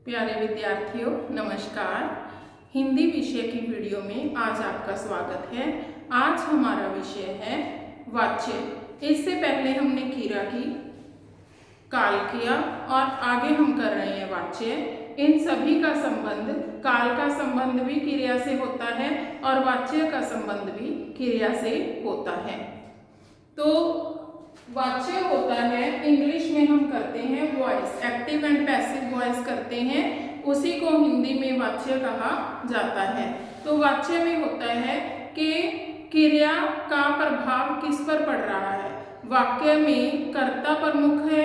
प्यारे विद्यार्थियों नमस्कार। हिंदी विषय की वीडियो में आज आपका स्वागत है। आज हमारा विषय है वाच्य। इससे पहले हमने क्रिया की, काल किया और आगे हम कर रहे हैं वाच्य। इन सभी का संबंध, काल का संबंध भी क्रिया से होता है और वाच्य का संबंध भी क्रिया से होता है। तो वाच्य होता है, इंग्लिश में हम करते हैं voice, active and passive voice करते हैं, उसी को हिंदी में वाच्य कहा जाता है। तो वाच्य में होता है कि क्रिया का प्रभाव किस पर पड़ रहा है। वाक्य में कर्ता प्रमुख है,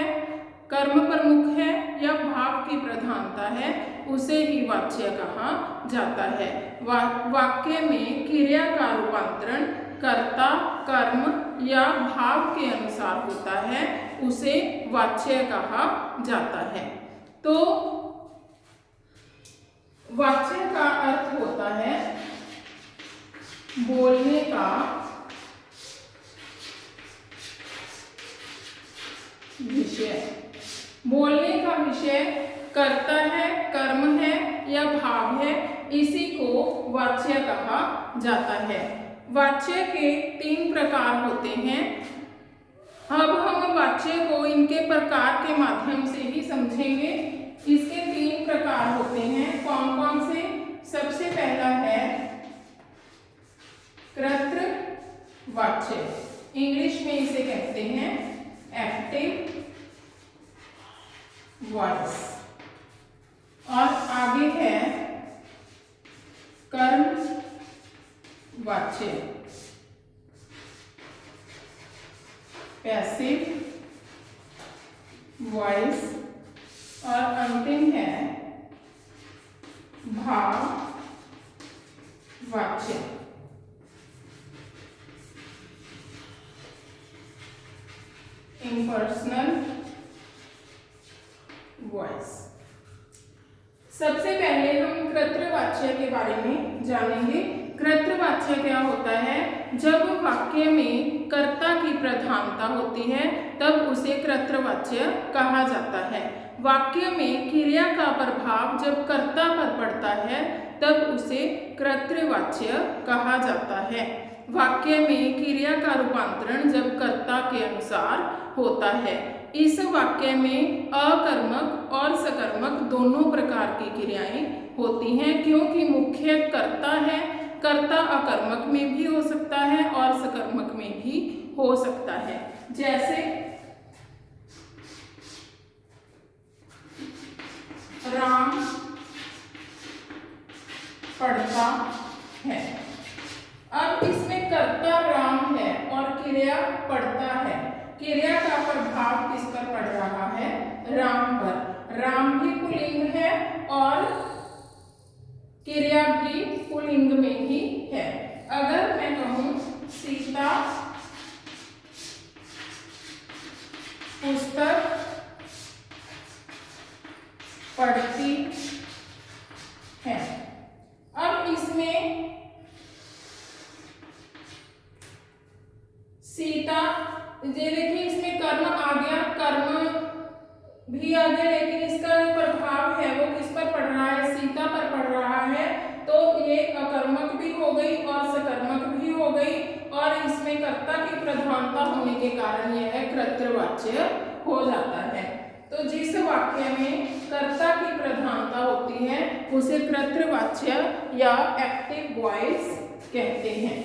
कर्म प्रमुख है या भाव की प्रधानता है, उसे ही वाच्य कहा जाता है। वाक्य में क्रिया का रूपांतरण कर्ता, कर्म या भाव के अनुसार होता है, उसे वाच्य कहा जाता है। तो वाच्य का अर्थ होता है बोलने का विषय। बोलने का विषय कर्ता है, कर्म है या भाव है, इसी को वाच्य कहा जाता है। वाच्य के 3 प्रकार होते हैं। अब हम वाच्य को इनके प्रकार के माध्यम से ही समझेंगे। इसके 3 प्रकार होते हैं। कौन कौन से? सबसे पहला है कृत्र वाच्य, इंग्लिश में इसे कहते हैं एक्टिव वॉइस। और आगे है कर्म वाच्य, पैसिव वॉइस और अंतिम है भाव वाच्य। Impersonal voice. सबसे पहले हम कृत्रवाच्य के बारे में जानेंगे। कृत्रवाच्य क्या होता है? जब वाक्य में कर्ता की प्रधानता होती है तब उसे कृत्रवाच्य कहा जाता है। वाक्य में क्रिया का प्रभाव जब कर्ता पर पड़ता है तब उसे कृत्रवाच्य कहा जाता है। वाक्य में क्रिया का रूपांतरण जब कर्ता के अनुसार होता है। इस वाक्य में अकर्मक और सकर्मक दोनों प्रकार की क्रियाएं होती हैं, क्योंकि मुख्य कर्ता है। कर्ता अकर्मक में भी हो सकता है और सकर्मक में भी हो सकता है। जैसे राम पढ़ता है। अब इसमें कर्ता राम है और क्रिया पढ़ता है। क्रिया का प्रभाव किस पर पड़ रहा है? राम पर। राम भी पुल्लिंग है और क्रिया भी पुल्लिंग में ही है। अगर मैं कहूं सीता पुस्तक पढ़ती है। अब इसमें सीता, ये देखिए इसमें कर्म आ गया, कर्म भी आ गया, लेकिन इसका जो प्रभाव है वो किस पर पड़ रहा है? सीता पर पड़ रहा है। तो ये अकर्मक भी हो गई और सकर्मक भी हो गई और इसमें कर्ता की प्रधानता होने के कारण यह कृत्रवाच्य हो जाता है। तो जिस वाक्य में कर्ता की प्रधानता होती है उसे कृत्रवाच्य या एक्टिव वॉइस कहते हैं।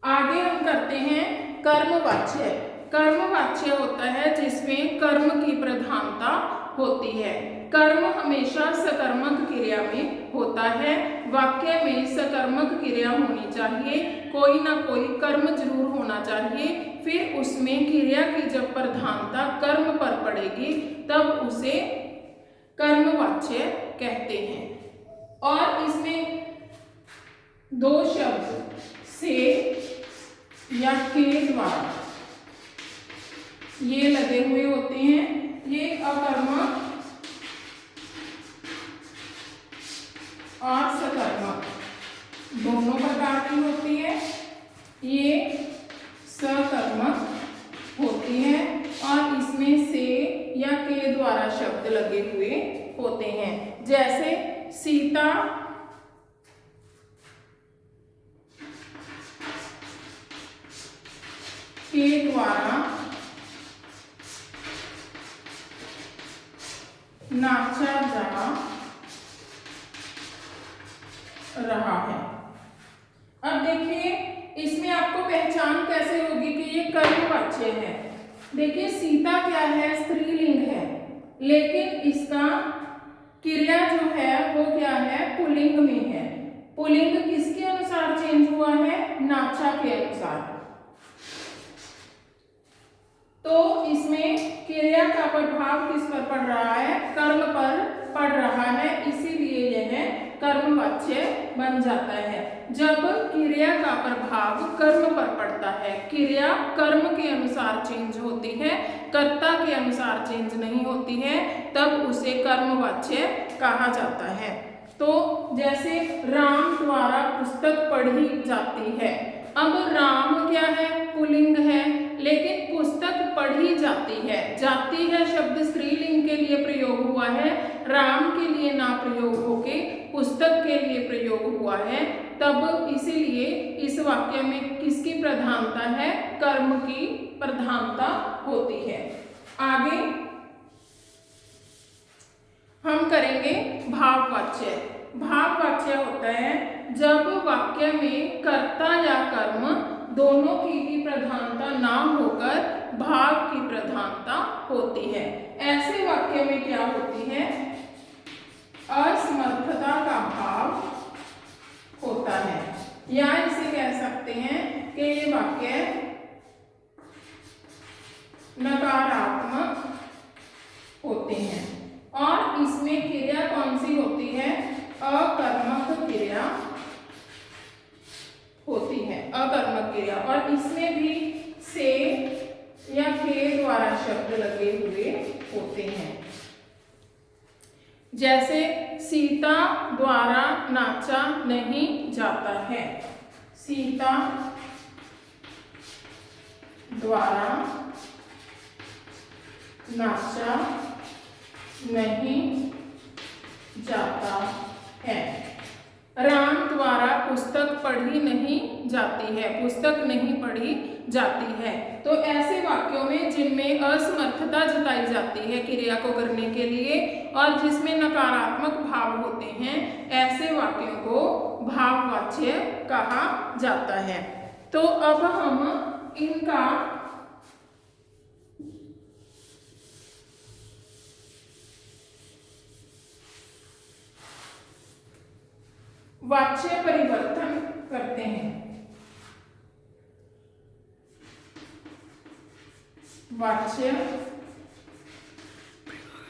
आगे हम करते हैं कर्मवाच्य। कर्मवाच्य होता है जिसमें कर्म की प्रधानता होती है। कर्म हमेशा सकर्मक क्रिया में होता है। वाक्य में सकर्मक क्रिया होनी चाहिए, कोई ना कोई कर्म जरूर होना चाहिए। फिर उसमें क्रिया की जब प्रधानता कर्म पर पड़ेगी तब उसे कर्मवाच्य कहते हैं। और इसमें 2 शब्द से या के द्वारा ये लगे हुए होते हैं। ये अकर्मक और सकर्मक दोनों प्रकार की होती है। ये सकर्मक होती है और इसमें से या के के द्वारा शब्द लगे हुए होते हैं। जैसे सीता के द्वारा नाचा जा रहा है। अब देखिए इसमें आपको पहचान कैसे होगी कि ये कर्मवाच्य है। देखिए सीता क्या है, स्त्रीलिंग है, लेकिन इसका क्रिया जो है वो क्या है, पुल्लिंग में है। पुल्लिंग किसके अनुसार चेंज हुआ है, नाचा के अनुसार। तो इसमें क्रिया का प्रभाव किस पर पड़ रहा है, कर्म पर पड़ रहा है, इसीलिए यह कर्मवाच्य बन जाता है। जब क्रिया का प्रभाव कर्म पर पड़ता है, क्रिया कर्म के अनुसार चेंज होती है, कर्ता के अनुसार चेंज नहीं होती है, तब उसे कर्मवाच्य कहा जाता है। तो जैसे राम द्वारा पुस्तक पढ़ी जाती है। अब राम क्या है, पुल्लिंग है, लेकिन पुस्तक पढ़ी जाती है। जाती है शब्द स्त्रीलिंग के लिए प्रयोग हुआ है, राम के लिए ना प्रयोग होके पुस्तक के लिए प्रयोग हुआ है। तब इसीलिए इस वाक्य में किसकी प्रधानता है, कर्म की प्रधानता होती है। आगे हम करेंगे भाववाच्य। भाववाच्य होता है जब वाक्य में कर्ता या कर्म दोनों की ही प्रधानता ना होकर भाव की प्रधानता होती है। ऐसे वाक्य में क्या होती है, असमर्थता का भाव होता है, या इसे कह सकते हैं कि ये वाक्य नकारात्मक होते हैं। और इसमें क्रिया कौन सी होती है, अकर्मक क्रिया होती है, अकर्मक क्रिया। और इसमें भी से या के द्वारा शब्द लगे हुए होते हैं। जैसे सीता द्वारा नाचा नहीं जाता है, सीता द्वारा नाचा नहीं जाता है। राम द्वारा पुस्तक पढ़ी नहीं जाती है, पुस्तक नहीं पढ़ी जाती है। तो ऐसे वाक्यों में जिनमें असमर्थता जताई जाती है क्रिया को करने के लिए और जिसमें नकारात्मक भाव होते हैं, ऐसे वाक्यों को भाववाच्य कहा जाता है। तो अब हम इनका वाच्य परिवर्तन करते हैं। वाच्य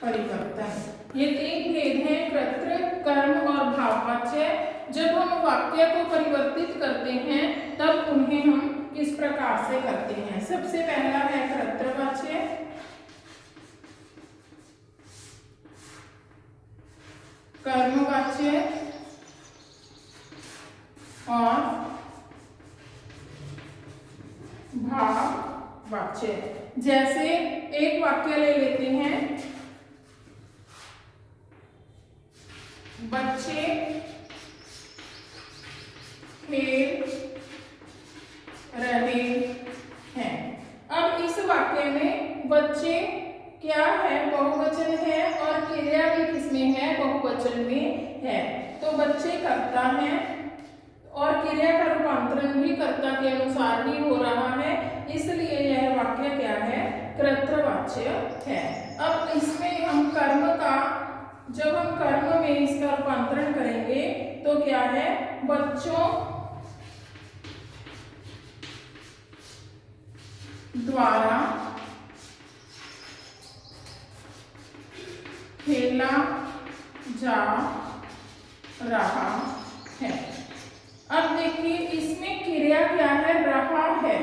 परिवर्तन, ये तीन भेद हैं, कर्तृ, कर्म और भाववाच्य। जब हम वाक्य को परिवर्तित करते हैं तब उन्हें हम किस प्रकार से करते हैं। सबसे पहला है कर्तृवाच्य, कर्मवाच्य और भाववाच्य। जैसे एक वाक्य ले लेते हैं, बच्चे खेल रहे हैं। अब इस वाक्य में बच्चे क्या है, बहुवचन है और क्रिया भी किसमें है, बहुवचन में है। तो बच्चे कर्ता है और क्रिया का रूपांतरण भी कर्ता के अनुसार ही हो रहा है, इसलिए यह वाक्य क्या है, कर्तृवाच्य है। अब इसमें हम कर्म का, जब हम कर्म में इसका रूपांतरण करेंगे तो क्या है, बच्चों द्वारा खेला जा रहा है। अब देखिए इसमें क्रिया क्या है, रहा है,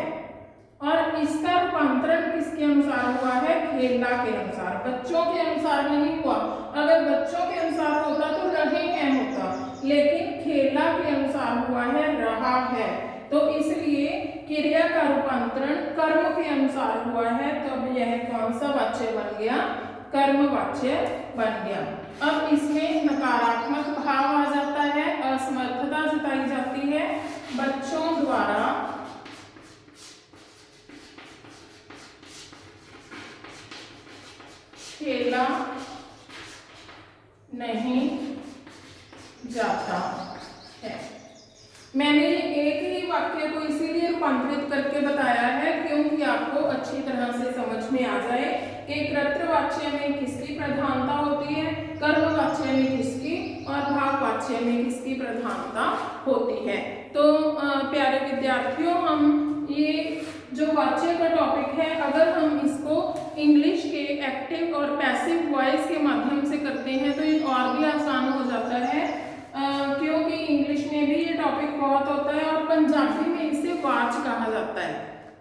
और इसका रूपांतरण किसके अनुसार हुआ है, खेला के अनुसार, बच्चों के अनुसार नहीं हुआ। अगर बच्चों के अनुसार होता तो रहे हैं होता, लेकिन खेला के अनुसार हुआ है, रहा है। तो इसलिए क्रिया का रूपांतरण कर्म के अनुसार हुआ है, तब यह कौन सा वाच्य बन गया, कर्मवाच्य बन गया। अब इसमें नकारात्मक भाव आ जाता है, असमर्थता जताई जाती है। बच्चों द्वारा खेला नहीं जाता है। मैंने एक ही वाक्य को इसीलिए रूपांतरित करके बताया है क्योंकि आपको अच्छी तरह से समझ में आ जाए कि कर्तृवाच्य में किसकी प्रधानता होती है, कर्मवाच्य में किसकी और भाववाच्य में किसकी प्रधानता होती है। तो प्यारे विद्यार्थियों, हम ये जो वाच्य का टॉपिक है, अगर हम इसको इंग्लिश के एक्टिव और पैसिव वॉइस के माध्यम से करते हैं तो ये और भी आसान हो जाता है, क्योंकि इंग्लिश में भी ये टॉपिक बहुत होता है और पंजाबी में इसे वाच कहा जाता है।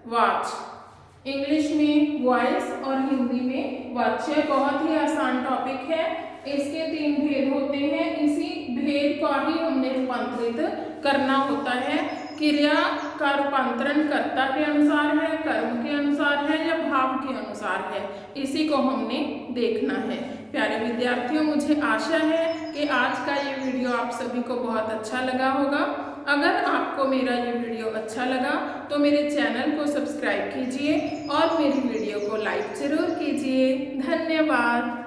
वाच इंग्लिश में वॉइस और हिंदी में वाच्य। बहुत ही आसान टॉपिक है। इसके 3 भेद होते हैं। इसी भेद का ही हमने रूपांतरित करना होता है। क्रिया का रूपांतरण कर्ता के अनुसार है, कर्म के अनुसार है या भाव के अनुसार है, इसी को हमने देखना है। प्यारे विद्यार्थियों, मुझे आशा है कि आज का ये वीडियो आप सभी को बहुत अच्छा लगा होगा। अगर आपको मेरा ये वीडियो अच्छा लगा तो मेरे चैनल को सब्सक्राइब कीजिए और मेरी वीडियो को लाइक जरूर कीजिए। धन्यवाद।